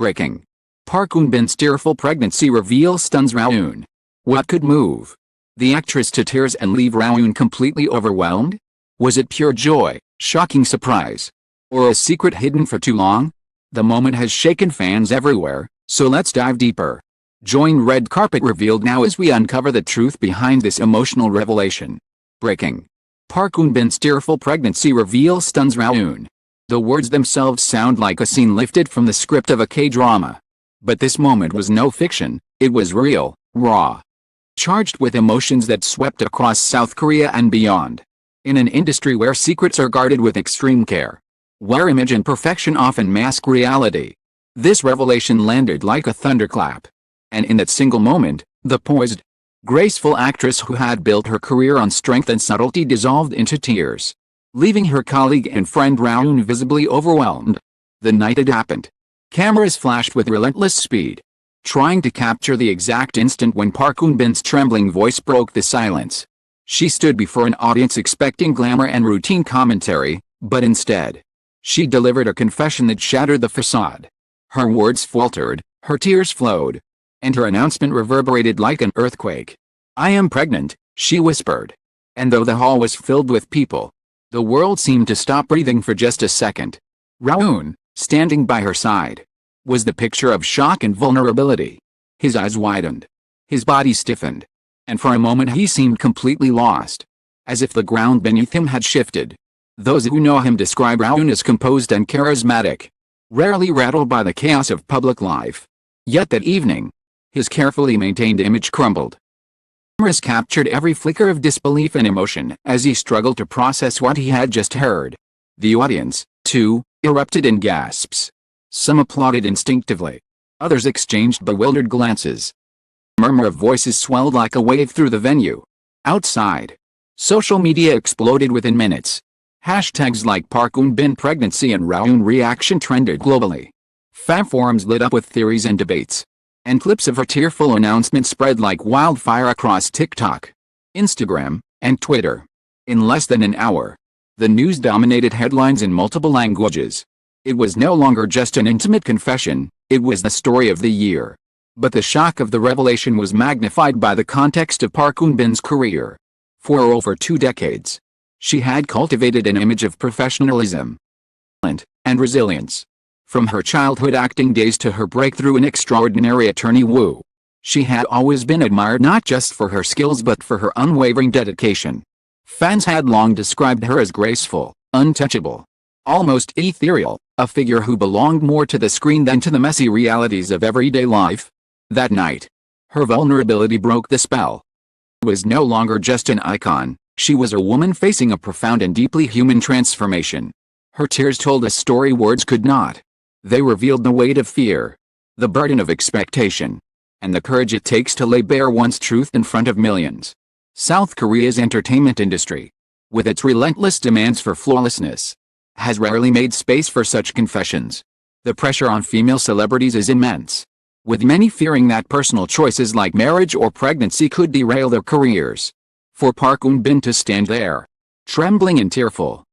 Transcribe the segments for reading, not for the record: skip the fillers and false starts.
Breaking. Park Eun-bin's tearful pregnancy reveal stuns Rowoon. What could move the actress to tears and leave Rowoon completely overwhelmed? Was it pure joy, shocking surprise, or a secret hidden for too long? The moment has shaken fans everywhere, so let's dive deeper. Join Red Carpet Revealed now as we uncover the truth behind this emotional revelation. Breaking. Park Eun-bin's tearful pregnancy reveal stuns Rowoon. The words themselves sound like a scene lifted from the script of a K-drama. But this moment was no fiction, it was real, raw. Charged with emotions that swept across South Korea and beyond. In an industry where secrets are guarded with extreme care, where image and perfection often mask reality, this revelation landed like a thunderclap. And in that single moment, the poised, graceful actress who had built her career on strength and subtlety dissolved into tears, leaving her colleague and friend Rowoon visibly overwhelmed. The night it happened, cameras flashed with relentless speed, trying to capture the exact instant when Park Eun-bin's trembling voice broke the silence. She stood before an audience expecting glamour and routine commentary, but instead, she delivered a confession that shattered the facade. Her words faltered, her tears flowed, and her announcement reverberated like an earthquake. "I am pregnant," she whispered. And though the hall was filled with people, the world seemed to stop breathing for just a second. Rowoon, standing by her side, was the picture of shock and vulnerability. His eyes widened, his body stiffened, and for a moment he seemed completely lost, as if the ground beneath him had shifted. Those who know him describe Rowoon as composed and charismatic, rarely rattled by the chaos of public life. Yet that evening, his carefully maintained image crumbled. Cameras captured every flicker of disbelief and emotion as he struggled to process what he had just heard. The audience, too, erupted in gasps. Some applauded instinctively. Others exchanged bewildered glances. A murmur of voices swelled like a wave through the venue. Outside, social media exploded within minutes. Hashtags like Park Eun-bin pregnancy and Rowoon reaction trended globally. Fan forums lit up with theories and debates. And clips of her tearful announcement spread like wildfire across TikTok, Instagram, and Twitter. In less than an hour, the news dominated headlines in multiple languages. It was no longer just an intimate confession, it was the story of the year. But the shock of the revelation was magnified by the context of Park Eun-bin's career. For over 2 decades, she had cultivated an image of professionalism, talent, and resilience. From her childhood acting days to her breakthrough in Extraordinary Attorney Woo, she had always been admired not just for her skills but for her unwavering dedication. Fans had long described her as graceful, untouchable, almost ethereal, a figure who belonged more to the screen than to the messy realities of everyday life. That night, her vulnerability broke the spell. She was no longer just an icon, she was a woman facing a profound and deeply human transformation. Her tears told a story words could not. They revealed the weight of fear, the burden of expectation, and the courage it takes to lay bare one's truth in front of millions. South Korea's entertainment industry, with its relentless demands for flawlessness, has rarely made space for such confessions. The pressure on female celebrities is immense, with many fearing that personal choices like marriage or pregnancy could derail their careers. For Park Eun-bin to stand there, trembling and tearful,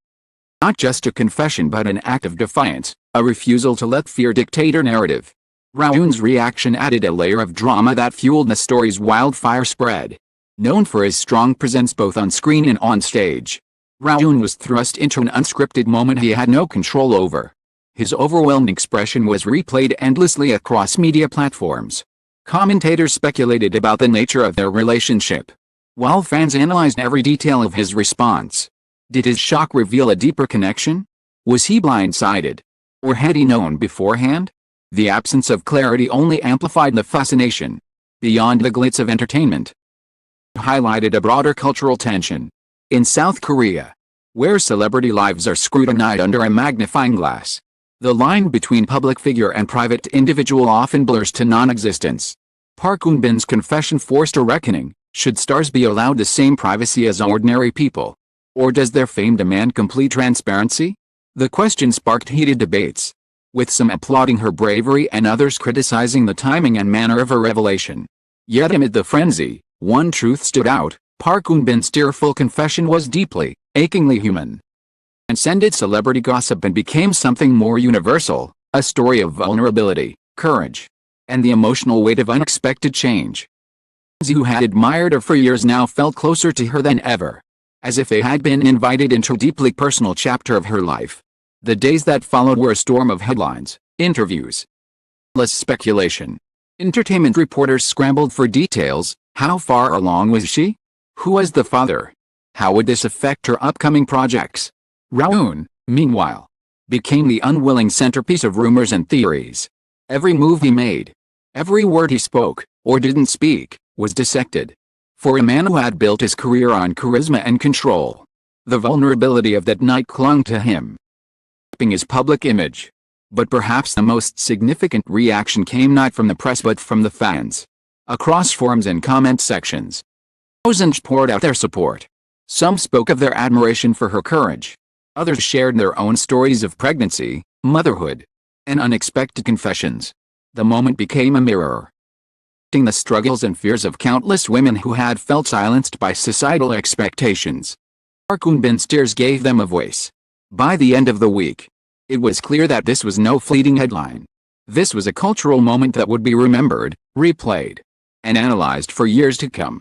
not just a confession but an act of defiance, a refusal to let fear dictate her narrative. Rowoon's reaction added a layer of drama that fueled the story's wildfire spread. Known for his strong presence both on screen and on stage, Rowoon was thrust into an unscripted moment he had no control over. His overwhelmed expression was replayed endlessly across media platforms. Commentators speculated about the nature of their relationship, while fans analyzed every detail of his response. Did his shock reveal a deeper connection? Was he blindsided? Or had he known beforehand? The absence of clarity only amplified the fascination. Beyond the glitz of entertainment, it highlighted a broader cultural tension. In South Korea, where celebrity lives are scrutinized under a magnifying glass, the line between public figure and private individual often blurs to non-existence. Park Eun-bin's confession forced a reckoning. Should stars be allowed the same privacy as ordinary people? Or does their fame demand complete transparency? The question sparked heated debates, with some applauding her bravery and others criticizing the timing and manner of her revelation. Yet amid the frenzy, one truth stood out: Park Eun-bin's tearful confession was deeply, achingly human. Transcended celebrity gossip and became something more universal, a story of vulnerability, courage, and the emotional weight of unexpected change. Those who had admired her for years now felt closer to her than ever, as if they had been invited into a deeply personal chapter of her life. The days that followed were a storm of headlines, interviews, endless speculation. Entertainment reporters scrambled for details. How far along was she? Who was the father? How would this affect her upcoming projects? Rowoon, meanwhile, became the unwilling centerpiece of rumors and theories. Every move he made, every word he spoke, or didn't speak, was dissected. For a man who had built his career on charisma and control, the vulnerability of that night clung to him, shaping his public image. But perhaps the most significant reaction came not from the press but from the fans. Across forums and comment sections, thousands poured out their support. Some spoke of their admiration for her courage. Others shared their own stories of pregnancy, motherhood, and unexpected confessions. The moment became a mirror, reflecting the struggles and fears of countless women who had felt silenced by societal expectations. Rowoon Bin's tears gave them a voice. By the end of the week, it was clear that this was no fleeting headline. This was a cultural moment that would be remembered, replayed, and analyzed for years to come.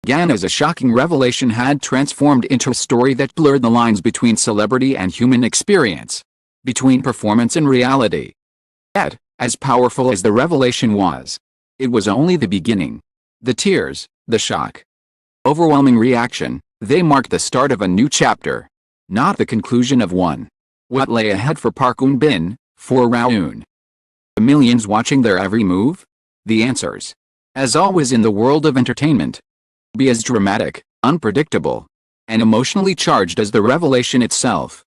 Began as a shocking revelation had transformed into a story that blurred the lines between celebrity and human experience, between performance and reality. Yet, as powerful as the revelation was, it was only the beginning. The tears, the shock, overwhelming reaction, they marked the start of a new chapter, not the conclusion of one. What lay ahead for Rowoon Bin, for Rowoon? The millions watching their every move? The answers, as always in the world of entertainment, be as dramatic, unpredictable, and emotionally charged as the revelation itself.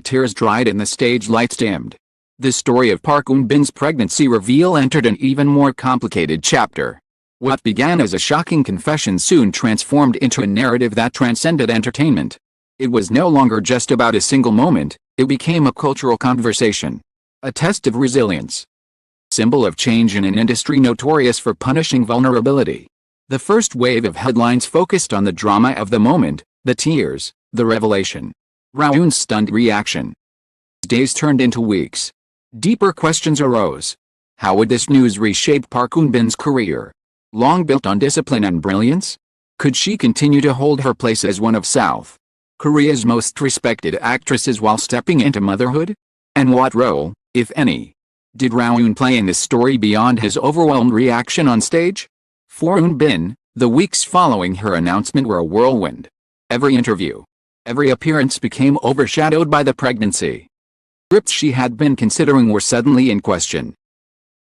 Tears dried and the stage lights dimmed. The story of Rowoon Bin's pregnancy reveal entered an even more complicated chapter. What began as a shocking confession soon transformed into a narrative that transcended entertainment. It was no longer just about a single moment, it became a cultural conversation, a test of resilience, symbol of change in an industry notorious for punishing vulnerability. The first wave of headlines focused on the drama of the moment, the tears, the revelation. Rowoon's stunned reaction. Days turned into weeks. Deeper questions arose. How would this news reshape Rowoon Bin's career? Long built on discipline and brilliance? Could she continue to hold her place as one of South Korea's most respected actresses while stepping into motherhood? And what role, if any, did Rowoon play in this story beyond his overwhelmed reaction on stage? For Rowoon Bin, the weeks following her announcement were a whirlwind. Every interview, every appearance became overshadowed by the pregnancy. Scripts she had been considering were suddenly in question.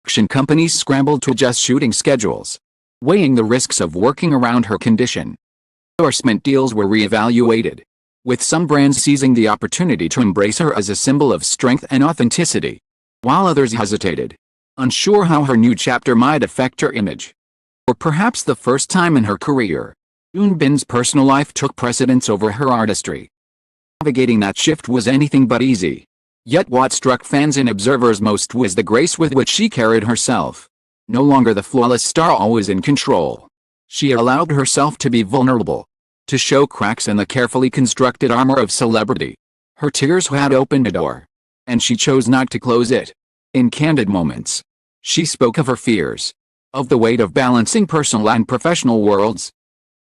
Production companies scrambled to adjust shooting schedules, weighing the risks of working around her condition. Endorsement deals were reevaluated, with some brands seizing the opportunity to embrace her as a symbol of strength and authenticity, while others hesitated, unsure how her new chapter might affect her image. For perhaps the first time in her career, Rowoon Bin's personal life took precedence over her artistry. Navigating that shift was anything but easy. Yet what struck fans and observers most was the grace with which she carried herself. No longer the flawless star always in control. She allowed herself to be vulnerable, to show cracks in the carefully constructed armor of celebrity. Her tears had opened a door, and she chose not to close it. In candid moments, she spoke of her fears, of the weight of balancing personal and professional worlds,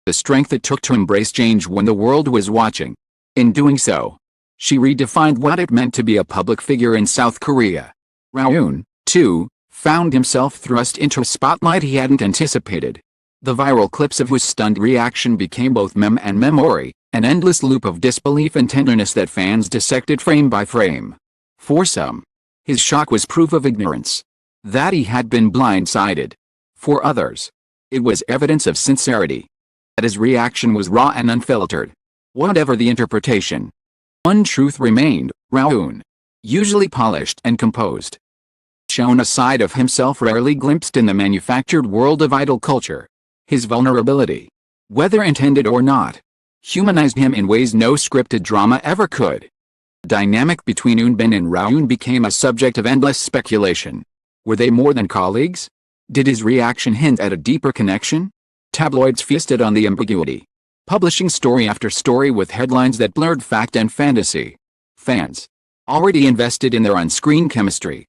the strength it took to embrace change when the world was watching. In doing so, she redefined what it meant to be a public figure in South Korea. Rowoon, too, found himself thrust into a spotlight he hadn't anticipated. The viral clips of his stunned reaction became both meme and memory, an endless loop of disbelief and tenderness that fans dissected frame by frame. For some, his shock was proof of ignorance, that he had been blindsided. For others, it was evidence of sincerity, that his reaction was raw and unfiltered. Whatever the interpretation, one truth remained: Rowoon, usually polished and composed, shown a side of himself rarely glimpsed in the manufactured world of idol culture. His vulnerability, whether intended or not, humanized him in ways no scripted drama ever could. The dynamic between Rowoon Bin and Rowoon became a subject of endless speculation. Were they more than colleagues? Did his reaction hint at a deeper connection? Tabloids feasted on the ambiguity, publishing story after story with headlines that blurred fact and fantasy. Fans, already invested in their on-screen chemistry,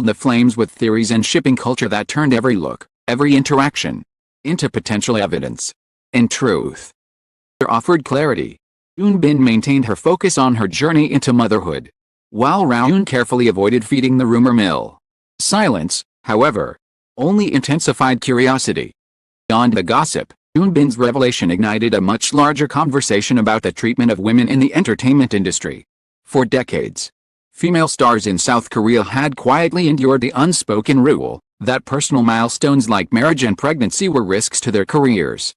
the flames with theories and shipping culture that turned every look, every interaction, into potential evidence. In truth, it offered clarity. Eun Bin maintained her focus on her journey into motherhood, while Rowoon carefully avoided feeding the rumor mill. Silence, however, only intensified curiosity. Beyond the gossip, Eun Bin's revelation ignited a much larger conversation about the treatment of women in the entertainment industry. For decades, female stars in South Korea had quietly endured the unspoken rule that personal milestones like marriage and pregnancy were risks to their careers.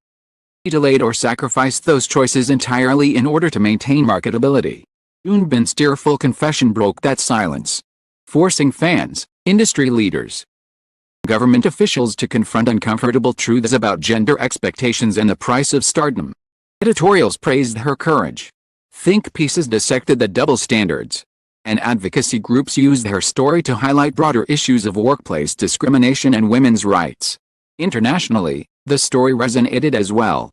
They delayed or sacrificed those choices entirely in order to maintain marketability. Eun Bin's tearful confession broke that silence, forcing fans, industry leaders, government officials to confront uncomfortable truths about gender expectations and the price of stardom. Editorials praised her courage. Think pieces dissected the double standards, and advocacy groups used her story to highlight broader issues of workplace discrimination and women's rights. Internationally, the story resonated as well.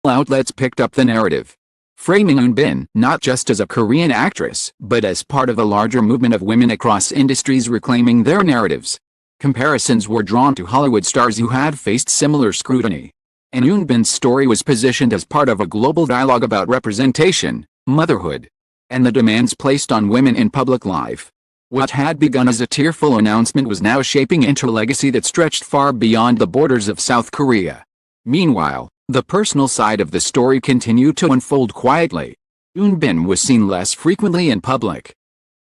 Outlets picked up the narrative, framing Eun Bin not just as a Korean actress but as part of a larger movement of women across industries reclaiming their narratives. Comparisons were drawn to Hollywood stars who had faced similar scrutiny, and Eun Bin's story was positioned as part of a global dialogue about representation, motherhood, and the demands placed on women in public life. What had begun as a tearful announcement was now shaping into a legacy that stretched far beyond the borders of South Korea. Meanwhile, the personal side of the story continued to unfold quietly. Eun Bin was seen less frequently in public,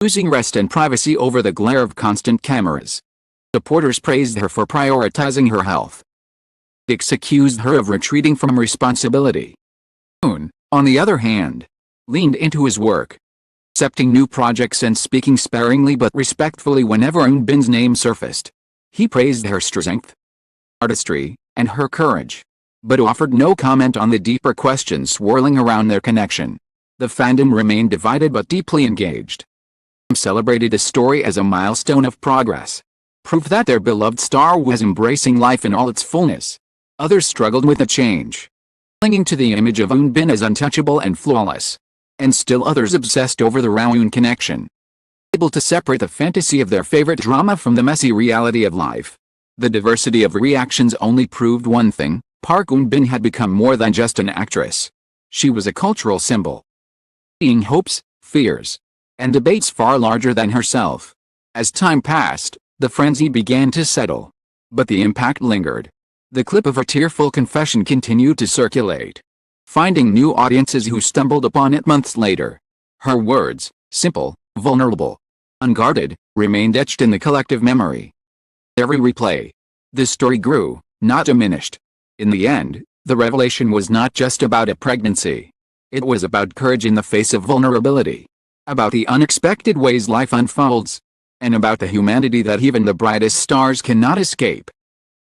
choosing rest and privacy over the glare of constant cameras. Supporters praised her for prioritizing her health. Critics accused her of retreating from responsibility. Eun, on the other hand, leaned into his work, accepting new projects and speaking sparingly but respectfully whenever Eun Bin's name surfaced. He praised her strength, artistry, and her courage, but offered no comment on the deeper questions swirling around their connection. The fandom remained divided but deeply engaged. Some celebrated the story as a milestone of progress, proof that their beloved star was embracing life in all its fullness. Others struggled with the change, clinging to the image of Eun Bin as untouchable and flawless. And still others obsessed over the Rowoon connection, able to separate the fantasy of their favorite drama from the messy reality of life. The diversity of reactions only proved one thing: Park Eun Bin had become more than just an actress. She was a cultural symbol, seeing hopes, fears, and debates far larger than herself. As time passed, the frenzy began to settle, but the impact lingered. The clip of her tearful confession continued to circulate, finding new audiences who stumbled upon it months later. Her words, simple, vulnerable, unguarded, remained etched in the collective memory. Every replay, the story grew, not diminished. In the end, the revelation was not just about a pregnancy. It was about courage in the face of vulnerability, about the unexpected ways life unfolds, and about the humanity that even the brightest stars cannot escape.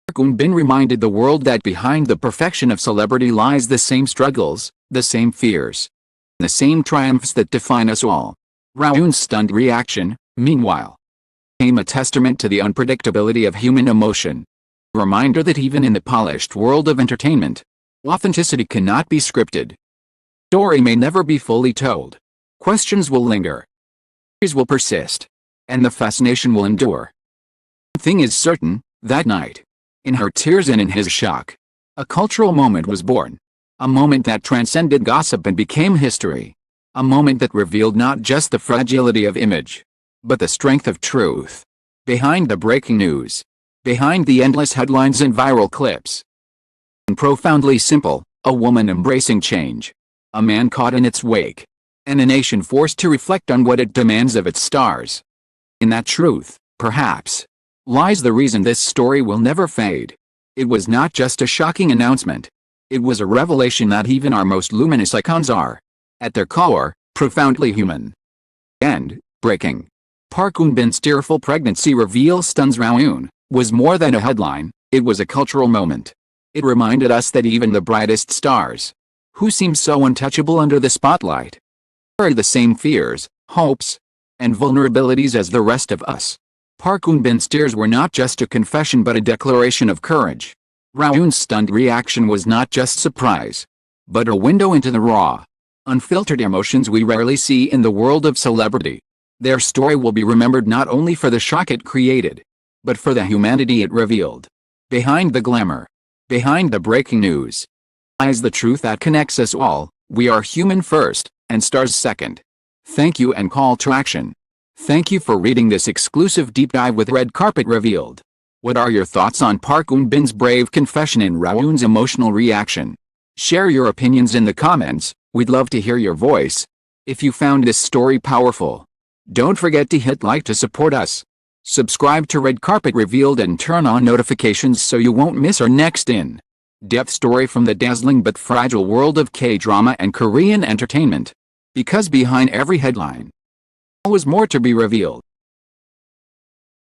Park Eun Bin reminded the world that behind the perfection of celebrity lies the same struggles, the same fears, the same triumphs that define us all. Rowoon's stunned reaction, meanwhile, became a testament to the unpredictability of human emotion. A reminder that even in the polished world of entertainment, authenticity cannot be scripted. The story may never be fully told. Questions will linger, mysteries will persist, and the fascination will endure. One thing is certain: that night, in her tears and in his shock, a cultural moment was born. A moment that transcended gossip and became history. A moment that revealed not just the fragility of image, but the strength of truth. Behind the breaking news, behind the endless headlines and viral clips, and profoundly simple, a woman embracing change, a man caught in its wake, and a nation forced to reflect on what it demands of its stars. In that truth, perhaps, lies the reason this story will never fade. It was not just a shocking announcement. It was a revelation that even our most luminous icons are, at their core, profoundly human. And, breaking. Park Eun Bin's tearful pregnancy reveal stuns Rowoon was more than a headline, it was a cultural moment. It reminded us that even the brightest stars, who seem so untouchable under the spotlight, carry the same fears, hopes, and vulnerabilities as the rest of us. Park Eun Bin's tears were not just a confession but a declaration of courage. Rowoon's stunned reaction was not just surprise, but a window into the raw, unfiltered emotions we rarely see in the world of celebrity. Their story will be remembered not only for the shock it created, but for the humanity it revealed. Behind the glamour, behind the breaking news, lies the truth that connects us all. We are human first, and stars second. Thank you and call to action. Thank you for reading this exclusive deep dive with Red Carpet Revealed. What are your thoughts on Park Eun-bin's brave confession and Rowoon's emotional reaction? Share your opinions in the comments. We'd love to hear your voice. If you found this story powerful, don't forget to hit like to support us. Subscribe to Red Carpet Revealed and turn on notifications so you won't miss our next in-depth story from the dazzling but fragile world of K-drama and Korean entertainment. Because behind every headline, always more to be revealed.